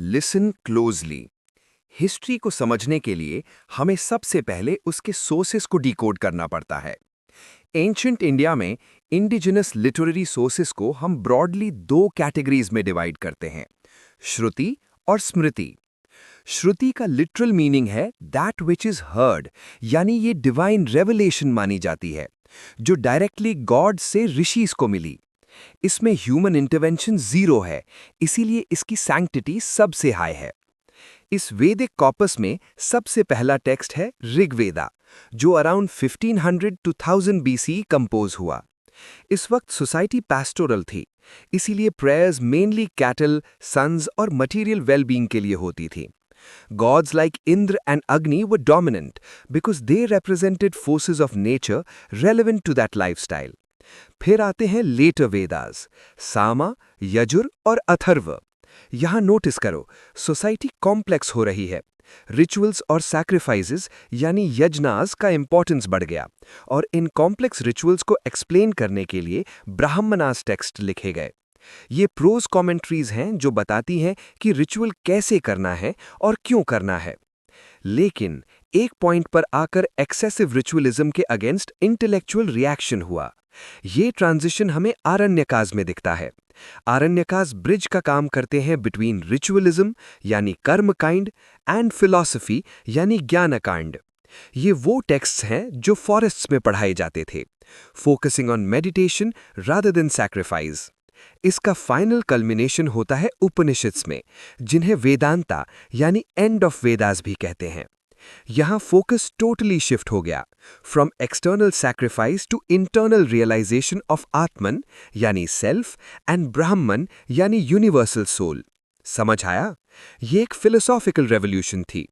Listen closely. History को समझने के लिए हमें सबसे पहले उसके सोर्सेस को डिकोड करना पड़ता है। एंशिएंट इंडिया में इंडिजिनस लिटरेरी सोर्सेस को हम ब्रॉडली दो कैटेगरीज में डिवाइड करते हैं, श्रुति और स्मृति। श्रुति का लिटरल मीनिंग है दैट विच इज हर्ड, यानी ये डिवाइन रेवलेशन मानी जाती है जो डायरेक्टली गॉड से ऋषिस को मिली। इसमें ह्यूमन इंटरवेंशन जीरो है, इसीलिए इसकी सैंक्टिटी सबसे हाई है। इस वैदिक कॉपस में सबसे पहला टेक्स्ट है ऋग्वेदा, जो अराउंड 1500 टू 1000 बीसी कंपोज हुआ। इस वक्त सोसाइटी पैस्टोरल थी, इसीलिए प्रेयर्स मेनली कैटल, सन्स और मटेरियल वेलबींग के लिए होती थी। Gods like Indra and Agni were dominant because they represented forces of nature relevant to that lifestyle. फिर आते हैं लेटर वेदास, सामा, यजुर और अथर्व। यहाँ नोटिस करो, सोसाइटी कॉम्प्लेक्स हो रही है। रिचुअल्स और सैक्रिफाइसेस यानी यज्ञास का इंपॉर्टेंस बढ़ गया, और इन कॉम्प्लेक्स रिचुअल्स को एक्सप्लेन करने के लिए ब्राह्मणास टेक्स्ट लिखे गए। ये प्रोज कमेंट्रीज हैं जो बताती हैं कि रिचुअल कैसे करना है और क्यों करना है। लेकिन एक पॉइंट पर आकर एक्सेसिव रिचुअलिज्म के अगेंस्ट इंटेलेक्चुअल रिएक्शन हुआ। ये ट्रांजिशन हमें आरण्यकाज में दिखता है। आरण्यकाज ब्रिज का काम करते हैं बिटवीन रिचुअलिज्म यानी कर्म काइंड एंड फिलॉसफी यानी ज्ञानकांड। ये वो टेक्स्ट्स हैं जो फॉरेस्ट्स में पढ़ाए जाते थे, focusing on meditation rather than sacrifice. इसका फाइनल कल्मिनेशन होता है उपनिषद्स में, जिन्हें वेदांता यानी एंड ऑफ वेदास भी कहते हैं। यहां फोकस टोटली शिफ्ट हो गया, from external sacrifice to internal realisation of atman यानी सेल्फ एंड ब्राह्मण यानी यूनिवर्सल सोल। समझ आया? ये एक फिलोसॉफिकल रेवोल्यूशन थी।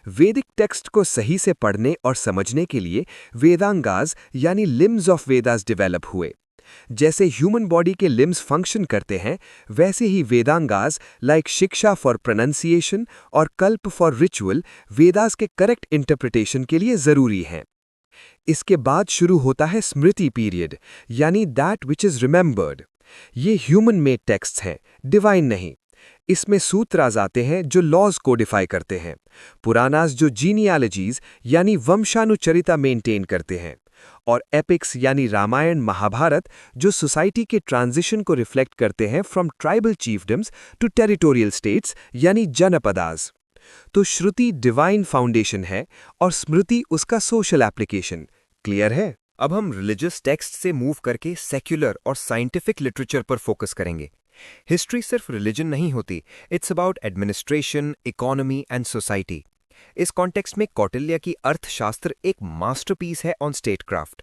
वैदिक टेक्स्ट को सही से पढ़ने और समझने के लिए वेदांगास यानी लिम्स ऑफ वेदास डेवलप हुए। जैसे ह्यूमन बॉडी के लिम्स फंक्शन करते हैं, वैसे ही वेदांगास लाइक शिक्षा फॉर प्रोनंसिएशन और कल्प फॉर रिचुअल वेदास के करेक्ट इंटरप्रिटेशन के लिए जरूरी हैं। इसके बाद शुरू होता है स्मृति पीरियड, यानी दैट विच इज रिमेंबर्ड। ये ह्यूमन मेड टेक्स्ट्स हैं, डिवाइन नहीं। इसमें सूत्रास आते हैं जो लॉज कोडिफाई करते हैं, पुराणास जो जीनियालॉजीज यानी वंशानुचरिता मेंटेन करते हैं, और एपिक्स यानी रामायण महाभारत जो सोसाइटी के ट्रांजिशन को रिफ्लेक्ट करते हैं from tribal chiefdoms to territorial states यानी जनपदास। तो श्रुति डिवाइन फाउंडेशन है और स्मृति उसका सोशल एप्लीकेशन। क्लियर है? अब हम रिलीजियस टेक्स्ट से मूव करके सेक्युलर और साइंटिफिक लिटरेचर पर फोकस करेंगे। हिस्ट्री सिर्फ रिलीजन नहीं होती, it's about administration, economy and society. इस कॉन्टेक्स्ट में कौटिल्य की अर्थशास्त्र एक मास्टरपीस है ऑन स्टेटक्राफ्ट।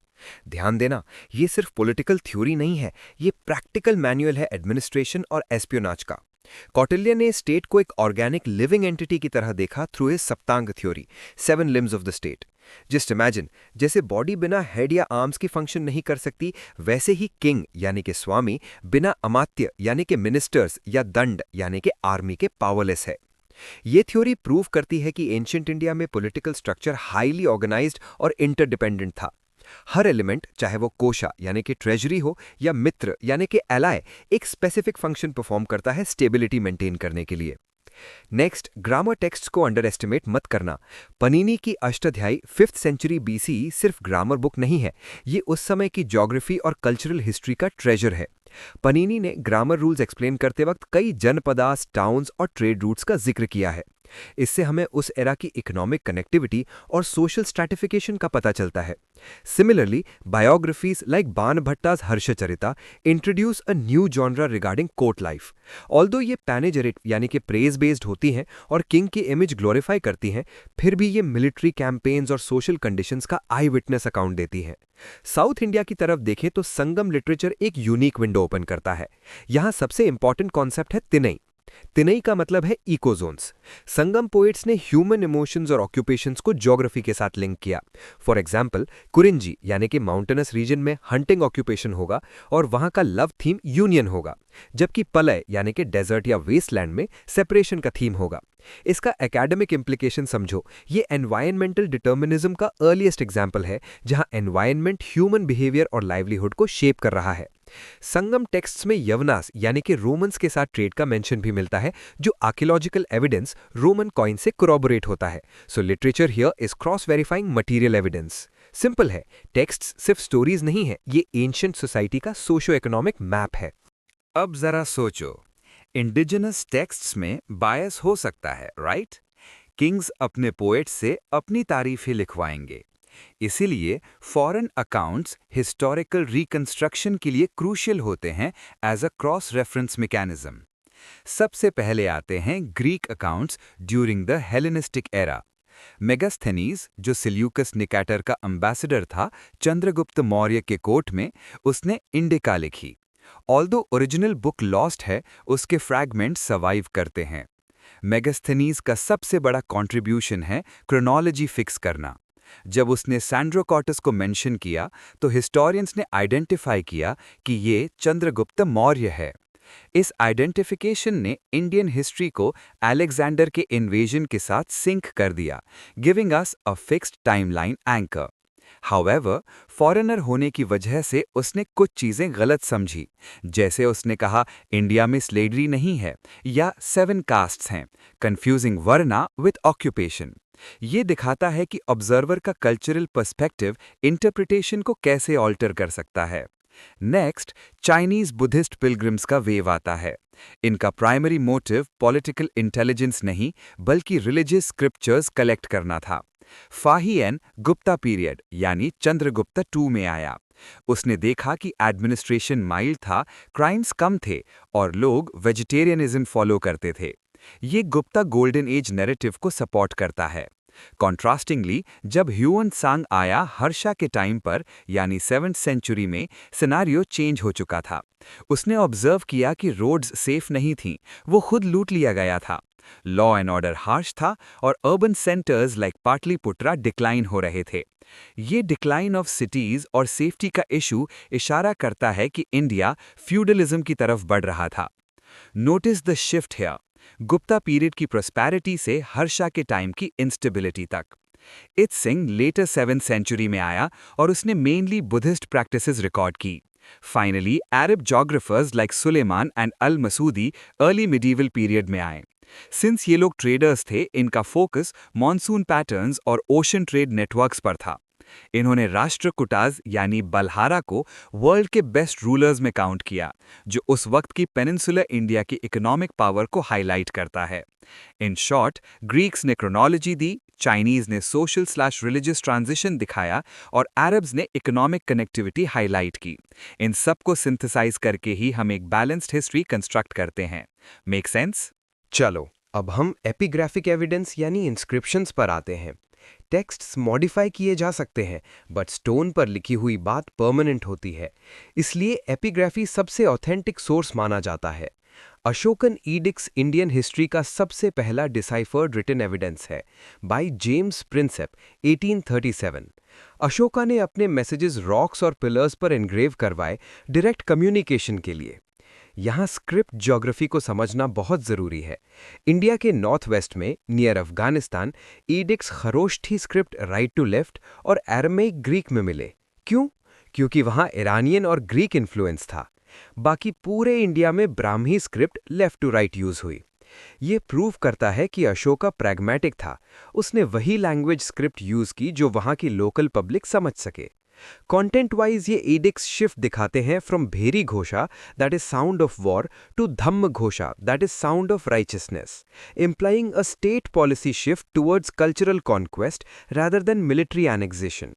ध्यान देना, ये सिर्फ पॉलिटिकल थ्योरी नहीं है, ये प्रैक्टिकल मैनुअल है एडमिनिस्ट्रेशन और एस्पियोनाज का। कौटिल्य ने स्टेट को एक ऑर्गेनिक लिविंग एंटिटी की तरह देखा through his saptanga theory, 7 limbs of the state. Just imagine, जैसे बॉडी बिना हेड या आर्म्स की फंक्शन नहीं कर सकती, वैसे ही किंग यानी कि स्वामी बिना अमात्य यानी कि मिनिस्टर्स या दंड यानी कि आर्मी के पावरलेस है। ये थ्योरी प्रूव करती है कि एंशिएंट इंडिया में पॉलिटिकल स्ट्रक्चर हाईली ऑर्गेनाइज्ड और इंटरडिपेंडेंट था। हर एलिमेंट, चाहे वो कोशा यानी कि ट्रेजरी हो या मित्र यानी कि एलाय, एक स्पेसिफिक फंक्शन परफॉर्म करता है स्टेबिलिटी मेंटेन करने के लिए। नेक्स्ट, ग्रामर टेक्स्ट को अंडर एस्टिमेट मत करना। पनीनी की अष्टाध्यायी 5th सेंचुरी बीसी सिर्फ ग्रामर बुक नहीं है, ये उस समय की ज्योग्राफी और कल्चरल हिस्ट्री का ट्रेजर है। पनीनी ने ग्रामर रूल्स एक्सप्लेन करते वक्त कई जनपदास, टाउन्स और ट्रेड रूट्स का जिक्र किया है। इससे हमें उस एरा की इकोनॉमिक कनेक्टिविटी और सोशल स्ट्रैटिफिकेशन का पता चलता है। Similarly, biographies like Banabhatta's Harshacharita introduce a new genre regarding court life. Although ये पैनेजेरिक यानी कि प्रेज बेस्ड होती हैं और किंग की इमेज ग्लोरीफाई करती हैं, फिर भी ये मिलिट्री कैंपेन्स और सोशल कंडीशंस का आई विटनेस अकाउंट देती हैं। साउथ इंडिया की तरफ देखें तो संगम लिटरेचर एक यूनिक विंडो ओपन करता है। यहाँ सबसे इंपॉर्टेंट कॉन्सेप्ट है तिनई। तिनई का मतलब है इकोजोन्स। संगम पोएट्स ने ह्यूमन इमोशंस और ऑक्यूपेशंस को ज्योग्राफी के साथ लिंक किया। फॉर एग्जांपल, कुरिंजी यानी कि माउंटेनस रीजन में हंटिंग ऑक्यूपेशन होगा और वहां का लव थीम यूनियन होगा, जबकि पलय यानी कि डेजर्ट या वेस्टलैंड में सेपरेशन का थीम होगा। इसका एकेडमिक इम्प्लीकेशन समझो। ये एनवायरमेंटल डिटर्मिनिज्म का अर्लीस्ट एग्जाम्पल है, जहां एनवायरनमेंट ह्यूमन बिहेवियर और लाइवलीहुड को शेप कर रहा है। संगम टेक्स्ट्स में यवनास यानी कि रोमन्स के साथ ट्रेड का मेंशन भी मिलता है, जो आर्कियोलॉजिकल एविडेंस रोमन कॉइन से कोरॉबोरेट होता है। So literature here is cross verifying material evidence. Simple है, टेक्स्ट्स सिर्फ स्टोरीज नहीं है, ये एंशिएंट सोसाइटी का सोशो इकोनॉमिक मैप है। अब जरा सोचो, इंडिजिनस टेक्स्ट्स में बायस हो सकता है, राइट? किंग्स अपने पोएट से अपनी तारीफ ही लिखवाएंगे। इसीलिए फॉरेन अकाउंट्स हिस्टोरिकल रिकंस्ट्रक्शन के लिए क्रूशियल होते हैं as a cross reference mechanism. सबसे पहले आते हैं Greek accounts during the Hellenistic era. Megasthenes, जो सिल्यूकस निकेटर का एम्बेसडर था चंद्रगुप्त मौर्य के कोर्ट में, उसने इंडिका लिखी। ऑल्दो ओरिजिनल बुक लॉस्ट है, उसके फ्रैगमेंट्स सर्वाइव करते हैं। मेगास्थेनीज का सबसे बड़ा कंट्रीब्यूशन है क्रोनोलॉजी फिक्स करना। जब उसने सैंड्रोकॉटस को मेंशन किया तो हिस्टोरियंस ने आइडेंटिफाई किया कि ये चंद्रगुप्त मौर्य है। इस आइडेंटिफिकेशन ने इंडियन हिस्ट्री को अलेक्जेंडर के इन्वेजन के साथ सिंक कर दिया, giving us a fixed timeline anchor. However, foreigner होने की वजह से उसने कुछ चीजें गलत समझी। जैसे उसने कहा इंडिया में स्लेवरी नहीं है या 7 कास्ट्स हैं, कंफ्यूजिंग वर्ना विथ ऑक्यूपेशन। ये दिखाता है कि ऑब्जर्वर का कल्चरल पर्सपेक्टिव इंटरप्रिटेशन को कैसे ऑल्टर कर सकता है। नेक्स्ट, चाइनीज बुद्धिस्ट पिलग्रिम्स का वेव आता है। इनका प्राइमरी मोटिव पॉलिटिकल इंटेलिजेंस नहीं, बल्कि रिलीजियस स्क्रिप्चर्स कलेक्ट करना था। फाहियन गुप्ता पीरियड यानी चंद्रगुप्त 2 में आया। उसने देखा कि एडमिनिस्ट्रेशन माइल्ड था, क्राइम्स कम थे और लोग वेजिटेरियनिज्म फॉलो करते थे। ये गुप्ता गोल्डन एज नैरेटिव को सपोर्ट करता है। कॉन्ट्रास्टिंगली, जब ह्यून सांग आया हर्षा के टाइम पर यानी 7th सेंचुरी में, सिनारियो चेंज हो चुका था। उसने ऑब्जर्व किया कि रोड्स सेफ नहीं थीं, वो खुद लूट लिया गया था। लॉ एंड ऑर्डर हार्श था और urban centres like Pataliputra decline हो रहे थे। ये डिक्लाइन ऑफ सिटीज और सेफ्टी का इशू इशारा करता है कि इंडिया फ्यूडलिज्म की तरफ बढ़ रहा था। Notice the shift here, Gupta period की प्रॉस्पेरिटी से हर्षा के टाइम की इंस्टेबिलिटी तक। इत सिंह लेटर 7th सेंचुरी में आया और उसने मेनली बुद्धिस्ट प्रैक्टिसेस रिकॉर्ड की। Finally, Arab geographers like Sulaiman and Al Masudi early medieval period में आए। सिंस ये लोग ट्रेडर्स थे, इनका फोकस मॉनसून पैटर्न्स और ओशन ट्रेड नेटवर्क्स पर था। इन्होंने राष्ट्रकूटाज यानी बलहारा को वर्ल्ड के बेस्ट रूलर्स में काउंट किया, जो उस वक्त की पेनिनसुलर इंडिया की इकोनॉमिक पावर को हाईलाइट करता है। इन शॉर्ट, ग्रीक्स ने क्रोनोलॉजी दी, चाइनीज ने सोशल/रिलीजियस ट्रांजिशन दिखाया और अरब्स ने इकोनॉमिक कनेक्टिविटी हाईलाइट की। इन सब को सिंथेसाइज करके ही हम एक बैलेंस्ड हिस्ट्री कंस्ट्रक्ट करते हैं। Make sense? चलो, अब हम एपिग्राफिक एविडेंस यानी इंस्क्रिप्शंस पर आते हैं। टेक्स्ट्स मॉडिफाई किए जा सकते हैं, बट स्टोन पर लिखी हुई बात परमानेंट होती है। इसलिए एपिग्राफी सबसे ऑथेंटिक सोर्स माना जाता है। अशोकन ईडिक्स इंडियन हिस्ट्री का सबसे पहला डिसाइफर्ड रिटन एविडेंस है, बाय जेम्स प्रिंसेप 1837। अशोका ने अपने मैसेजेस रॉक्स और पिलर्स पर एनग्रेव करवाए, डायरेक्ट कम्युनिकेशन के लिए। यहाँ स्क्रिप्ट ज्योग्राफी को समझना बहुत ज़रूरी है। इंडिया के नॉर्थ वेस्ट में near Afghanistan edicts Kharosthi script right to left और अरामीक ग्रीक में मिले। क्यों? क्योंकि वहाँ ईरानियन और ग्रीक इन्फ्लुएंस था। बाकी पूरे इंडिया में Brahmi script left to right use हुई। ये प्रूव करता है कि अशोका प्रैग्मेटिक था। उसने वही लैंग्वेज स्क्रिप्ट यूज की जो वहाँ की लोकल पब्लिक समझ सके। कंटेंट वाइज ये एडिक्स शिफ्ट दिखाते हैं from bheri ghosha that is sound of war to dhamma ghosha that is sound of righteousness, implying a state policy shift towards cultural conquest rather than military annexation.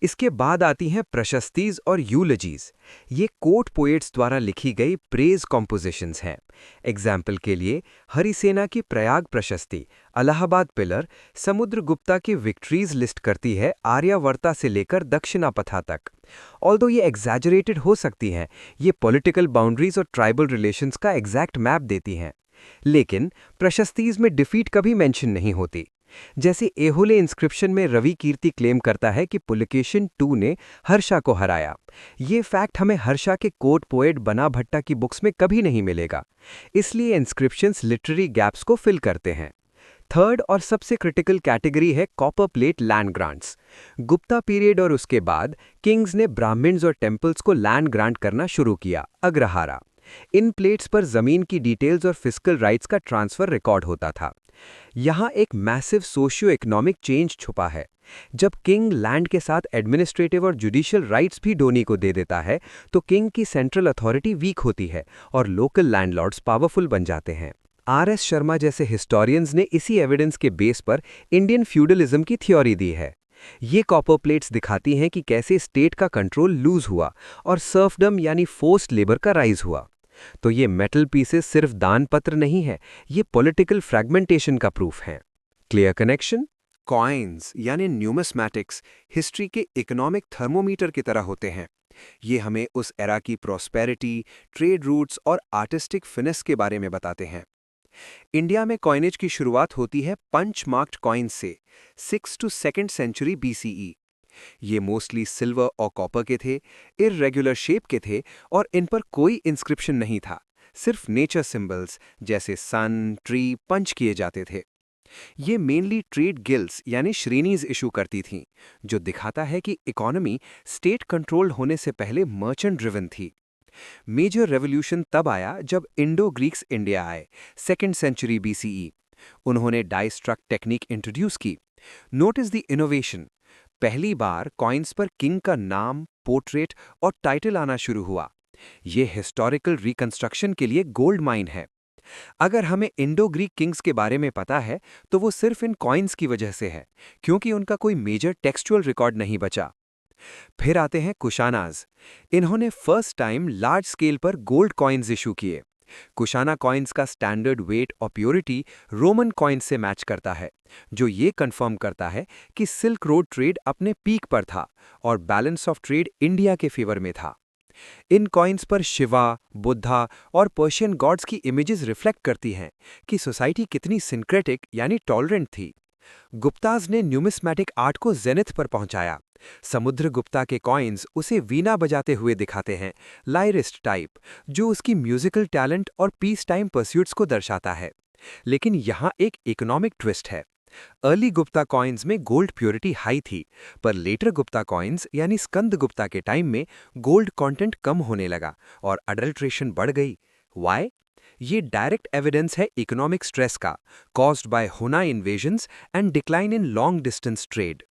इसके बाद आती हैं प्रशस्तीज और यूलजीज। ये कोर्ट पोएट्स द्वारा लिखी गई प्रेज कॉम्पोजिशंस हैं। एग्जाम्पल के लिए हरिसेना की प्रयाग प्रशस्ति, अलाहाबाद पिलर, समुद्रगुप्ता की विक्ट्रीज लिस्ट करती है आर्यावर्ता से लेकर दक्षिणापथा तक। ऑल्दो ये एग्जैजरेटेड हो सकती हैं, ये पॉलिटिकल बाउंड्रीज और ट्राइबल रिलेशंस का एग्जैक्ट मैप देती हैं। लेकिन प्रशस्तीज में डिफीट कभी मेंशन नहीं होती। जैसे एहोले इंस्क्रिप्शन में रवि कीर्ति क्लेम करता है कि पुलकेशिन II ने हर्षा को हराया। ये फैक्ट हमें हर्षा के कोर्ट पोएट बना भट्टा की बुक्स में कभी नहीं मिलेगा। इसलिए इंस्क्रिप्शंस लिटरेरी गैप्स को फिल करते हैं। थर्ड और सबसे क्रिटिकल कैटेगरी है copper plate land grants. Gupta period और उसके बाद किंग्स ने ब्राह्मण्स और टेम्पल्स को लैंड ग्रांट करना शुरू किया, अग्रहारा। इन प्लेट्स पर जमीन की डिटेल्स और फिजिकल राइट्स का ट्रांसफर रिकॉर्ड होता था। यहाँ एक मैसिव सोशियो इकोनॉमिक चेंज छुपा है। जब किंग लैंड के साथ एडमिनिस्ट्रेटिव और जुडिशियल राइट्स भी डोनी को दे देता है, तो किंग की सेंट्रल अथॉरिटी वीक होती है और लोकल लैंडलॉर्ड्स पावरफुल बन जाते हैं। आर.एस. शर्मा जैसे हिस्टोरियंस ने इसी एविडेंस के बेस पर इंडियन फ्यूडलिज्म की थ्योरी दी है। ये कॉपर प्लेट्स दिखाती हैं कि कैसे स्टेट का कंट्रोल लूज हुआ और सर्फडम यानी फोर्स्ड लेबर का राइज हुआ। तो ये मेटल पीसेस सिर्फ दान पत्र नहीं है, ये पॉलिटिकल फ्रैगमेंटेशन का प्रूफ है। Clear connection? कॉइन्स यानी न्यूमिस्मैटिक्स हिस्ट्री के इकोनॉमिक थर्मोमीटर की तरह होते हैं। ये हमें उस एरा की प्रॉस्पेरिटी, ट्रेड रूट्स और आर्टिस्टिक फिनेस के बारे में बताते हैं। इंडिया में कॉइनेज की शुरुआत होती है पंच मार्क्ड कॉइन्स से 6 to 2nd सेंचुरी BCE। ये मोस्टली सिल्वर और कॉपर के थे, इररेगुलर शेप के थे और इन पर कोई इंस्क्रिप्शन नहीं था, सिर्फ नेचर सिंबल्स जैसे सन, ट्री पंच किए जाते थे। ये मेनली ट्रेड गिल्ड्स यानी श्रेणीज इशू करती थीं, जो दिखाता है कि इकोनॉमी स्टेट कंट्रोल्ड होने से पहले मर्चेंट ड्रिवन थी। मेजर रेवोल्यूशन तब आया जब इंडो ग्रीक्स इंडिया आए 2nd सेंचुरी BCE। उन्होंने डाई स्ट्रक टेक्निक इंट्रोड्यूस की। नोटिस द इनोवेशन, पहली बार कॉइन्स पर किंग का नाम, पोर्ट्रेट और टाइटल आना शुरू हुआ। ये हिस्टोरिकल रिकंस्ट्रक्शन के लिए गोल्ड माइन है। अगर हमें इंडो ग्रीक किंग्स के बारे में पता है, तो वो सिर्फ इन कॉइन्स की वजह से है, क्योंकि उनका कोई मेजर टेक्सचुअल रिकॉर्ड नहीं बचा। फिर आते हैं कुशानाज। इन्होंने फर्स्ट टाइम लार्ज स्केल पर गोल्ड कॉइन्स इशू किए। कुशाना कॉइन्स का स्टैंडर्ड वेट और प्योरिटी रोमन कॉइन्स से मैच करता है, जो ये कंफर्म करता है कि सिल्क रोड ट्रेड अपने पीक पर था और बैलेंस ऑफ ट्रेड इंडिया के फेवर में था। इन कॉइन्स पर शिवा, बुद्धा और पर्शियन गॉड्स की इमेजेस रिफ्लेक्ट करती हैं कि सोसाइटी कितनी सिंक्रेटिक यानी टॉलरेंट थी। गुप्ताज ने न्यूमिस्मैटिक आर्ट को जेनिथ पर पहुंचाया। समुद्रगुप्ता के कॉइन्स उसे वीणा बजाते हुए दिखाते हैं, लाइरिस्ट टाइप, जो उसकी म्यूजिकल टैलेंट और पीस टाइम परस्यूट्स को दर्शाता है। लेकिन यहाँ एक इकोनॉमिक ट्विस्ट है। अर्ली गुप्ता कॉइन्स में गोल्ड प्योरिटी हाई थी, पर लेटर गुप्ता कॉइन्स यानी स्कंद गुप्ता के टाइम में गोल्ड कंटेंट कम होने लगा और अडल्ट्रेशन बढ़ गई। वाई? ये डायरेक्ट एविडेंस है इकोनॉमिक स्ट्रेस का, caused by Huna invasions and decline in long distance trade.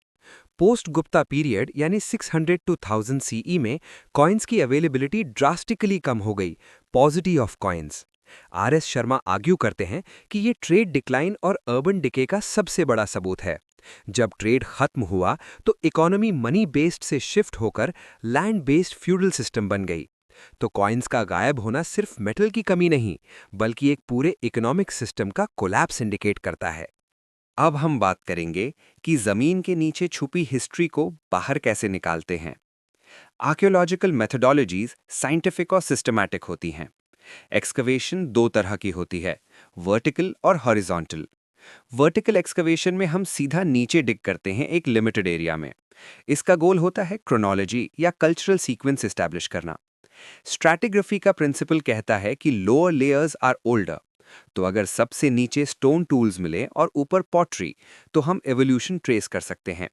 Post Gupta period यानी 600 to 1000 CE में कॉइन्स की अवेलेबिलिटी ड्रास्टिकली कम हो गई, paucity of coins. R S. Sharma argue करते हैं कि ये ट्रेड डिक्लाइन और अर्बन डिके का सबसे बड़ा सबूत है। जब ट्रेड खत्म हुआ तो इकोनॉमी मनी बेस्ड से शिफ्ट होकर लैंड बेस्ड फ्यूडल सिस्टम बन गई। तो कॉइन्स का गायब होना सिर्फ मेटल की कमी नहीं, बल्कि एक पूरे इकोनॉमिक सिस्टम का कोलैप्स इंडिकेट करता है। अब हम बात करेंगे कि जमीन के नीचे छुपी हिस्ट्री को बाहर कैसे निकालते हैं। आर्कियोलॉजिकल मेथोडोलॉजीज साइंटिफिक और सिस्टमैटिक होती हैं। एक्सकवेशन दो तरह की होती है, वर्टिकल और हॉरिजॉन्टल। वर्टिकल एक्सकवेशन में हम सीधा नीचे डिग करते हैं एक लिमिटेड एरिया में। इसका गोल होता है क्रोनोलॉजी या कल्चरल सीक्वेंस एस्टैब्लिश करना। स्ट्रैटिग्राफी का प्रिंसिपल कहता है कि लोअर लेयर्स आर ओल्डर, तो अगर सबसे नीचे स्टोन टूल्स मिले और ऊपर पॉटरी, तो हम एवोल्यूशन ट्रेस कर सकते हैं।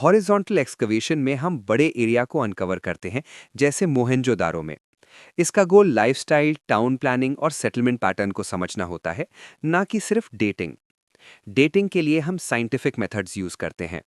हॉरिजॉन्टल एक्सकवेशन में हम बड़े एरिया को अनकवर करते हैं, जैसे मोहेंजोदारो में। इसका गोल लाइफस्टाइल, टाउन प्लानिंग और सेटलमेंट पैटर्न को समझना होता है, ना कि सिर्फ डेटिंग। डेटिंग के लिए हम साइंटिफिक मेथड्स यूज करते हैं।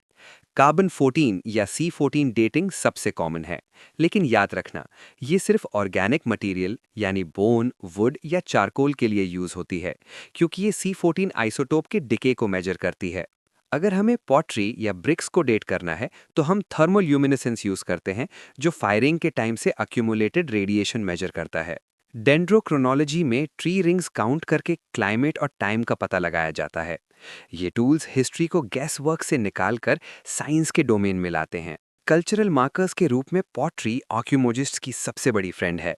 कार्बन 14 या C14 डेटिंग सबसे कॉमन है, लेकिन याद रखना, ये सिर्फ ऑर्गेनिक मटेरियल यानी बोन, वुड या चारकोल के लिए यूज होती है, क्योंकि ये C14 आइसोटोप के डिके को मेजर करती है। अगर हमें पॉटरी या ब्रिक्स को डेट करना है, तो हम थर्मोल्यूमिनेसेंस यूज करते हैं, जो फायरिंग के टाइम से अक्यूमुलेटेड रेडिएशन मेजर करता है। डेंड्रोक्रोनोलॉजी में ट्री रिंग्स काउंट करके क्लाइमेट और टाइम का पता लगाया जाता है। ये टूल्स हिस्ट्री को गैस वर्क से निकालकर साइंस के डोमेन में लाते हैं। कल्चरल मार्कर्स के रूप में पॉटरी आर्कियोलॉजिस्ट्स की सबसे बड़ी फ्रेंड है।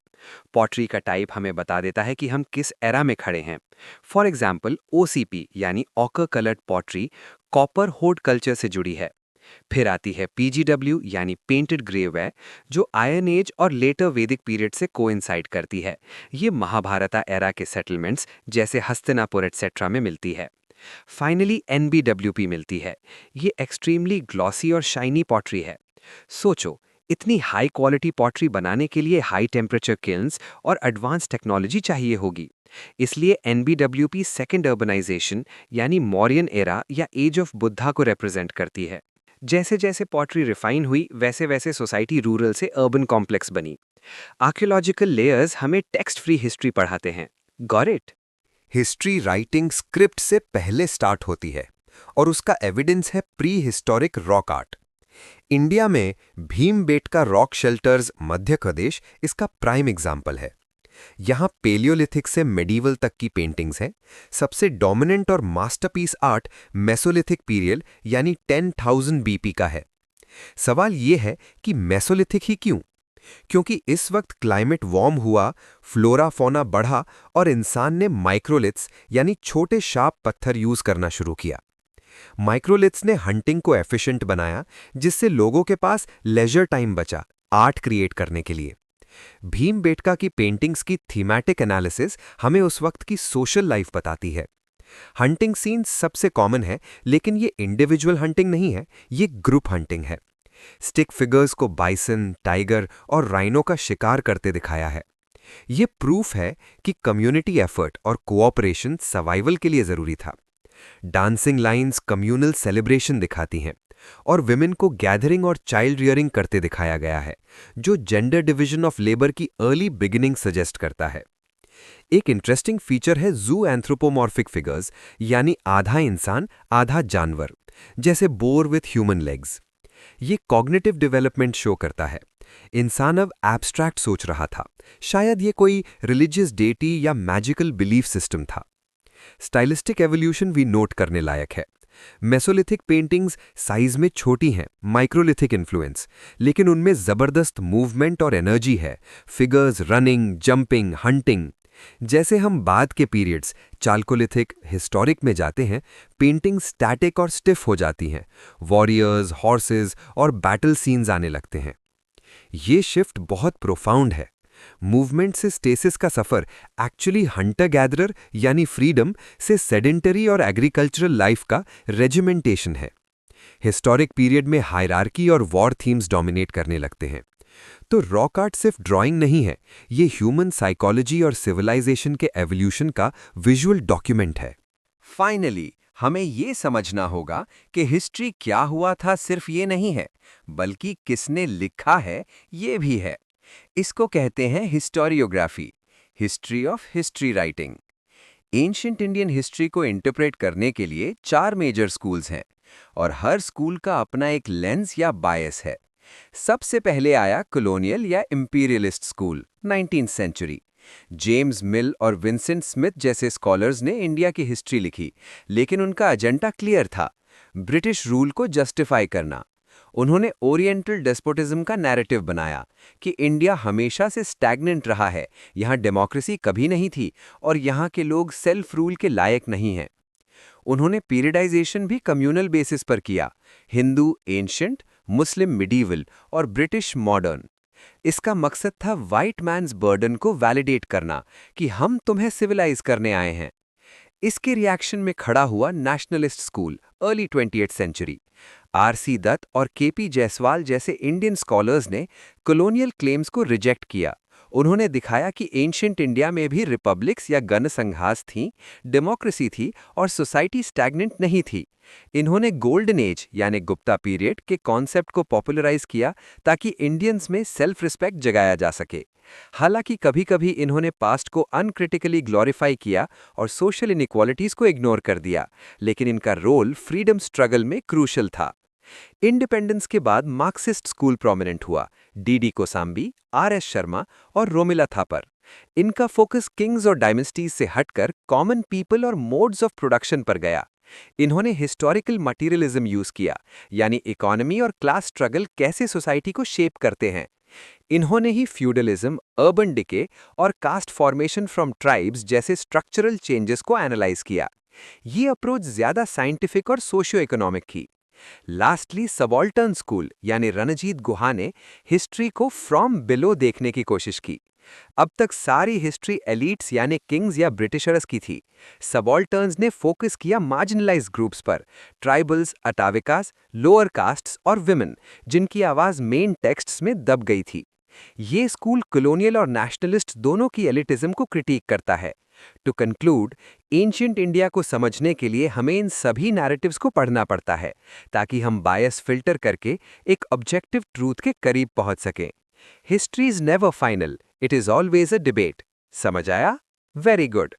पॉटरी का टाइप हमें बता देता है कि हम किस एरा में खड़े हैं। फॉर एग्जाम्पल OCP यानी ऑकर कलर्ड पॉटरी कॉपर होड कल्चर से जुड़ी है। फिर आती है PGW यानी पेंटेड ग्रेववेयर, जो आयरन एज और लेटर वैदिक पीरियड से कोइंसाइड करती है। ये महाभारता एरा के सेटलमेंट्स जैसे हस्तिनापुर एटसेट्रा में मिलती है। फाइनली NBWP मिलती है। ये एक्सट्रीमली ग्लॉसी और शाइनी पॉटरी है। सोचो, इतनी हाई क्वालिटी पॉटरी बनाने के लिए हाई टेम्परेचर किल्न्स और एडवांस टेक्नोलॉजी चाहिए होगी। इसलिए NBWP सेकेंड अर्बनाइजेशन यानी मौर्यन एरा या एज ऑफ बुद्धा को रिप्रेजेंट करती है। जैसे जैसे पॉटरी रिफाइन हुई वैसे वैसे सोसाइटी रूरल से अर्बन कॉम्प्लेक्स बनी। आर्कियोलॉजिकल लेयर्स हमें टेक्स्ट फ्री हिस्ट्री पढ़ाते हैं। Got it? History writing script से पहले स्टार्ट होती है और उसका एविडेंस है pre historic rock art. India में भीमबेटका रॉक शेल्टर्स मध्य प्रदेश इसका प्राइम एग्जाम्पल है। यहाँ पेलियोलिथिक से मेडिवल तक की पेंटिंग्स हैं। सबसे डोमिनेंट और मास्टरपीस आर्ट मेसोलिथिक पीरियड यानी 10,000 बीपी का है। सवाल ये है कि मेसोलिथिक ही क्यों? क्योंकि इस वक्त क्लाइमेट वार्म हुआ, फ्लोरा फौना बढ़ा और इंसान ने माइक्रोलिथ्स यानी छोटे शार्प पत्थर यूज करना शुरू किया। माइक्रोलिथ्स ने हंटिंग को एफिशिएंट बनाया, जिससे लोगों के पास लेजर टाइम बचा आर्ट क्रिएट करने के लिए। भीमबेटका की पेंटिंग्स की थीमैटिक एनालिसिस हमें उस वक्त की सोशल लाइफ बताती है। हंटिंग सीन्स सबसे कॉमन है, लेकिन ये इंडिविजुअल हंटिंग नहीं है, ये ग्रुप हंटिंग है। स्टिक फिगर्स को बाइसन, टाइगर और राइनो का शिकार करते दिखाया है। ये प्रूफ है कि कम्युनिटी एफर्ट और कोऑपरेशन सर्वाइवल के लिए जरूरी था। डांसिंग लाइंस कम्युनल सेलिब्रेशन दिखाती हैं और विमेन को गैदरिंग और चाइल्ड रियरिंग करते दिखाया गया है, जो जेंडर डिवीजन ऑफ लेबर की अर्ली बिगिनिंग सजेस्ट करता है। एक इंटरेस्टिंग फीचर है जू एंथ्रोपोमॉर्फिक फिगर्स यानी आधा इंसान आधा जानवर, जैसे बोर विथ ह्यूमन लेग्स। ये कॉग्निटिव डेवलपमेंट शो करता है। इंसान अब एब्स्ट्रैक्ट सोच रहा था, शायद ये कोई रिलीजियस डेटी या मैजिकल बिलीफ सिस्टम था। स्टाइलिस्टिक एवोल्यूशन भी नोट करने लायक है। मेसोलिथिक पेंटिंग्स साइज में छोटी हैं, माइक्रोलिथिक इन्फ्लुएंस, लेकिन उनमें जबरदस्त मूवमेंट और एनर्जी है। Figures running, jumping, hunting. जैसे हम बाद के पीरियड्स चाल्कोलिथिक, हिस्टोरिक में जाते हैं, पेंटिंग स्टैटिक और स्टिफ हो जाती हैं। वॉरियर्स, हॉर्सेस और बैटल सीन्स आने लगते हैं। ये शिफ्ट बहुत प्रोफाउंड है। मूवमेंट से स्टेसिस का सफर एक्चुअली हंटर गैदरर यानी फ्रीडम से सेडेंटरी और एग्रीकल्चरल लाइफ का रेजिमेंटेशन है। हिस्टोरिक पीरियड में हायरार्की और वॉर थीम्स डोमिनेट करने लगते हैं। तो रॉक आर्ट सिर्फ ड्राइंग नहीं है, ये ह्यूमन साइकोलॉजी और सिविलाइजेशन के एवोल्यूशन का विजुअल डॉक्यूमेंट है। फाइनली हमें ये समझना होगा कि हिस्ट्री क्या हुआ था सिर्फ ये नहीं है, बल्कि किसने लिखा है ये भी है। इसको कहते हैं historiography, history of history writing. Ancient Indian history को इंटरप्रेट करने के लिए 4 मेजर स्कूल्स हैं और हर स्कूल का अपना एक लेंस या बायस है। सबसे पहले आया कॉलोनियल या imperialist school 19th century. James Mill और विंसेंट स्मिथ जैसे स्कॉलर्स ने इंडिया की हिस्ट्री लिखी, लेकिन उनका एजेंडा क्लियर था, ब्रिटिश रूल को जस्टिफाई करना। उन्होंने ओरिएंटल डेस्पोटिज्म का नैरेटिव बनाया कि इंडिया हमेशा से स्टैग्नेंट रहा है, यहाँ डेमोक्रेसी कभी नहीं थी और यहाँ के लोग सेल्फ रूल के लायक नहीं हैं। उन्होंने पीरियडाइजेशन भी कम्युनल बेसिस पर किया, हिंदू एंशिएंट, मुस्लिम मिडीवल और ब्रिटिश मॉडर्न। इसका मकसद था वाइट मैन्स बर्डन को वैलिडेट करना कि हम तुम्हें सिविलाइज करने आए हैं। इसके रिएक्शन में खड़ा हुआ nationalist school early 20th century. RC Dutt और KP जायसवाल जैसे इंडियन स्कॉलर्स ने कॉलोनियल क्लेम्स को रिजेक्ट किया। उन्होंने दिखाया कि एंशिएंट इंडिया में भी रिपब्लिक्स या गणसंघास थीं, डेमोक्रेसी थी और सोसाइटी स्टैग्नेंट नहीं थी। इन्होंने गोल्डन एज यानी गुप्ता पीरियड के कॉन्सेप्ट को पॉपुलराइज किया ताकि इंडियंस में सेल्फ रिस्पेक्ट जगाया जा सके। हालांकि कभी-कभी इन्होंने पास्ट को अनक्रिटिकली ग्लोरीफाई किया और सोशल इनइक्वालिटीज को इग्नोर कर दिया, लेकिन इनका रोल फ्रीडम स्ट्रगल में क्रूशल था। इंडिपेंडेंस के बाद मार्क्सिस्ट स्कूल प्रोमिनेंट हुआ, DD कोसाम्बी, RS शर्मा और रोमिला थापर। इनका फोकस किंग्स और डायनेस्टीज से हटकर कॉमन पीपल और मोड्स ऑफ प्रोडक्शन पर गया। इन्होंने हिस्टोरिकल मटीरियलिज्म यूज किया, यानी इकोनॉमी और क्लास स्ट्रगल कैसे सोसाइटी को शेप करते हैं। इन्होंने ही फ्यूडलिज्म, अर्बन डिके और कास्ट फॉर्मेशन फ्रॉम ट्राइब्स जैसे स्ट्रक्चरल चेंजेस को एनालाइज किया। ये अप्रोच ज्यादा साइंटिफिक और सोशियो इकोनॉमिक थी। लास्टली सबाल्टर्न स्कूल यानी रणजीत गुहा ने हिस्ट्री को फ्रॉम बिलो देखने की कोशिश की। अब तक सारी हिस्ट्री एलीट्स यानी किंग्स या ब्रिटिशर्स की थी। सबॉल्टर्न्स ने फोकस किया मार्जिनलाइज्ड ग्रुप्स पर, ट्राइबल्स, अटाविकास, लोअर कास्ट्स और विमेन, जिनकी आवाज मेन टेक्स्ट्स में दब गई थी। ये स्कूल कॉलोनियल और नेशनलिस्ट दोनों की एलिटिज्म को क्रिटिक करता है। टू कंक्लूड, एंशिएंट इंडिया को समझने के लिए हमें इन सभी नैरेटिव्स को पढ़ना पड़ता है, ताकि हम बायस फिल्टर करके एक ऑब्जेक्टिव ट्रूथ के करीब पहुंच सकें। History is never final, it is always a debate. समझ आया? Very good.